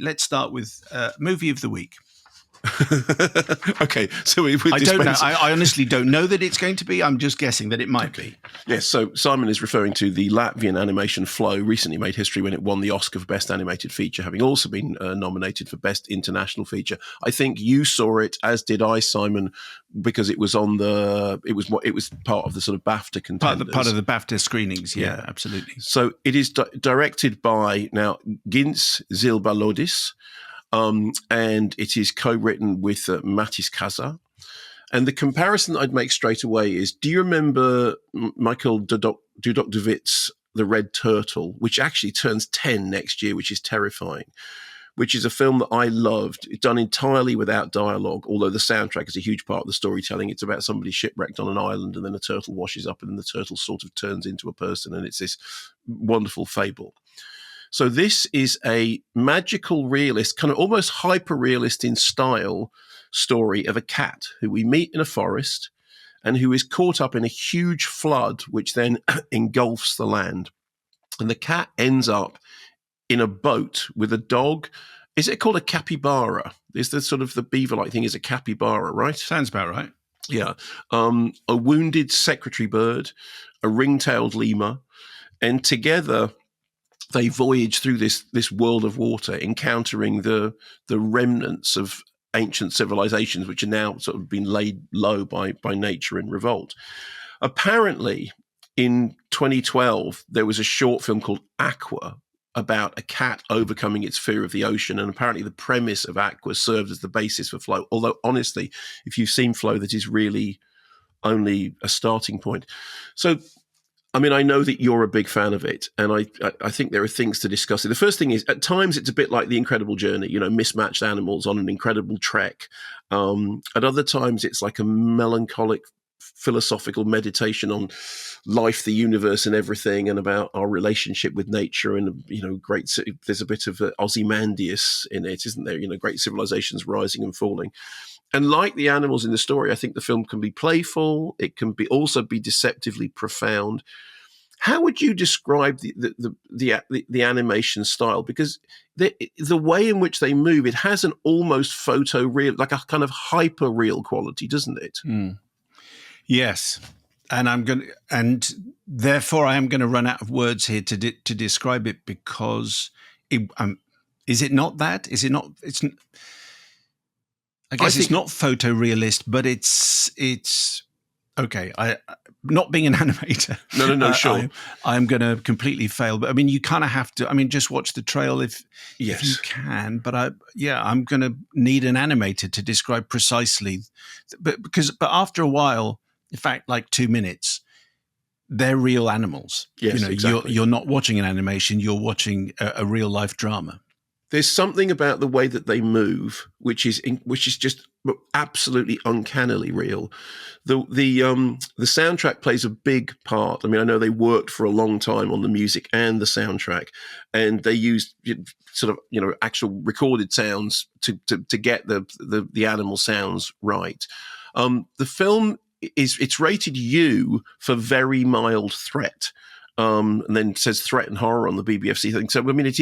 Let's start with movie of the week. Okay, so I don't know. I honestly don't know that it's going to be. I'm just guessing that it might be. Yes, so Simon is referring to the Latvian animation Flow, recently made history when it won the Oscar for Best Animated Feature, having also been nominated for Best International Feature. I think you saw it, as did I, Simon, because it was on it was part of the sort of BAFTA contenders. Part of the BAFTA screenings, yeah. Absolutely. So it is directed by, now, Gins Zilbalodis, and it is co-written with Matis Kaza. And the comparison that I'd make straight away is, do you remember Michael Dudok-Dewitt's The Red Turtle, which actually turns 10 next year, which is terrifying, which is a film that I loved. It's done entirely without dialogue, although the soundtrack is a huge part of the storytelling. It's about somebody shipwrecked on an island, and then a turtle washes up, and then the turtle sort of turns into a person, and it's this wonderful fable. So this is a magical realist, kind of almost hyper-realist in style story of a cat who we meet in a forest and who is caught up in a huge flood, which then engulfs the land. And the cat ends up in a boat with a dog. Is it called a capybara? Is the sort of the beaver-like thing is a capybara, right? Sounds about right. Yeah. A wounded secretary bird, a ring-tailed lemur, and together they voyage through this world of water, encountering the remnants of ancient civilizations, which are now sort of been laid low by nature in revolt. Apparently, in 2012, there was a short film called Aqua about a cat overcoming its fear of the ocean, and apparently the premise of Aqua served as the basis for Flow. Although, honestly, if you've seen Flow, that is really only a starting point. So, I mean, I know that you're a big fan of it, and I think there are things to discuss. The first thing is, at times, it's a bit like The Incredible Journey, mismatched animals on an incredible trek. At other times, it's like a melancholic philosophical meditation on life, the universe, and everything, and about our relationship with nature. And, there's a bit of Ozymandias in it, isn't there? Great civilizations rising and falling. And like the animals in the story, I think the film can be playful. It can also be deceptively profound. How would you describe the animation style? Because the way in which they move, it has an almost photoreal, like a kind of hyper real quality, doesn't it? Mm. Yes, and therefore I am going to run out of words here to describe it, because is it not that? Is it not? I guess it's not photorealist, but it's okay. I not being an animator. No, sure. I'm going to completely fail. But I mean, you kind of have to. I mean, just watch the trail if you can. But I'm going to need an animator to describe precisely. But after a while, in fact, like 2 minutes, they're real animals. Yes, exactly. You're not watching an animation. You're watching a real life drama. There's something about the way that they move, which is just absolutely uncannily real. The soundtrack plays a big part. I mean, I know they worked for a long time on the music and the soundtrack, and they used sort of actual recorded sounds to get the animal sounds right. The film it's rated U for very mild threat. And then it says threat and horror on the BBFC thing. So, I mean, it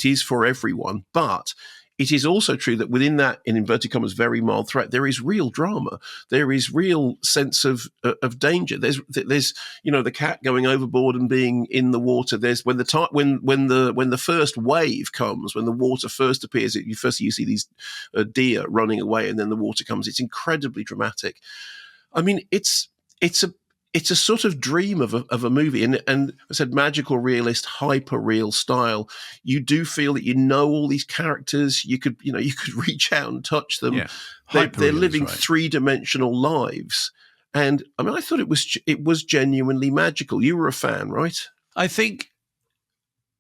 is for everyone, but it is also true that within that, in inverted commas, very mild threat, there is real drama. There is real sense of danger. There's the cat going overboard and being in the water. There's when the first wave comes, when the water first appears, you see these deer running away, and then the water comes. It's incredibly dramatic. I mean, it's a sort of dream of a movie, and I said magical realist, hyper real style. You do feel that all these characters. You could reach out and touch them. Yeah. They're living 3-dimensional lives, and I mean, I thought it was genuinely magical. You were a fan, right? I think.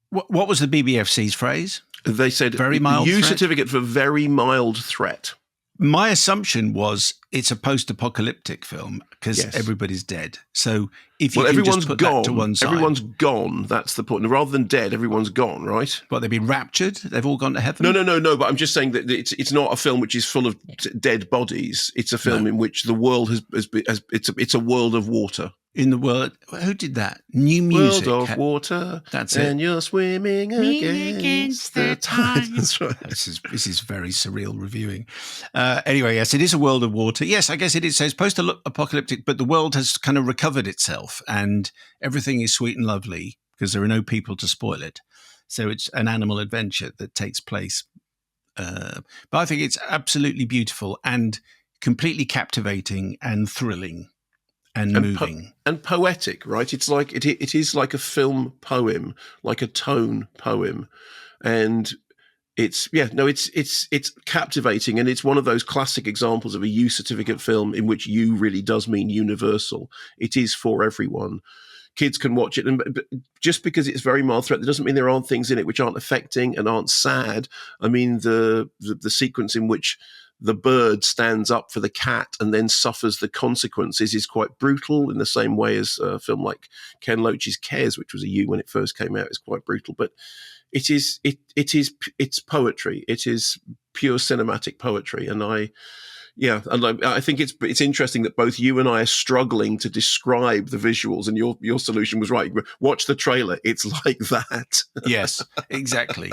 What was the BBFC's phrase? They said very mild U threat? certificate for very mild threat. My assumption was it's a post-apocalyptic film because Yes. everybody's dead. So if you Well, can everyone's just put gone. that to one side, Everyone's gone. That's the point. Rather than dead, everyone's gone, right? but they've been raptured. They've all gone to heaven. No. But I'm just saying that it's not a film which is full of dead bodies. It's a film in which the world has it's a world of water. In the world, who did that? New music. World of water. That's and it. you're swimming against the tide. That's right. This is very surreal reviewing. Anyway, yes, it is a world of water. Yes, I guess it is. So it's post-apocalyptic, but the world has kind of recovered itself, and everything is sweet and lovely because there are no people to spoil it. So it's an animal adventure that takes place. But I think it's absolutely beautiful and completely captivating and thrilling. And moving and poetic, right? It's like it is like a film poem, like a tone poem, and it's captivating, and it's one of those classic examples of a U certificate film in which U really does mean universal. It is for everyone. Kids can watch it, and just because it's very mild threat, that doesn't mean there aren't things in it which aren't affecting and aren't sad. I mean, the sequence in which the bird stands up for the cat and then suffers the consequences is quite brutal, in the same way as a film like Ken Loach's Kes, which was a U when it first came out, is quite brutal. But it's poetry. It is pure cinematic poetry, and I think it's interesting that both you and I are struggling to describe the visuals, and your solution was right. Watch the trailer; it's like that. Yes, exactly.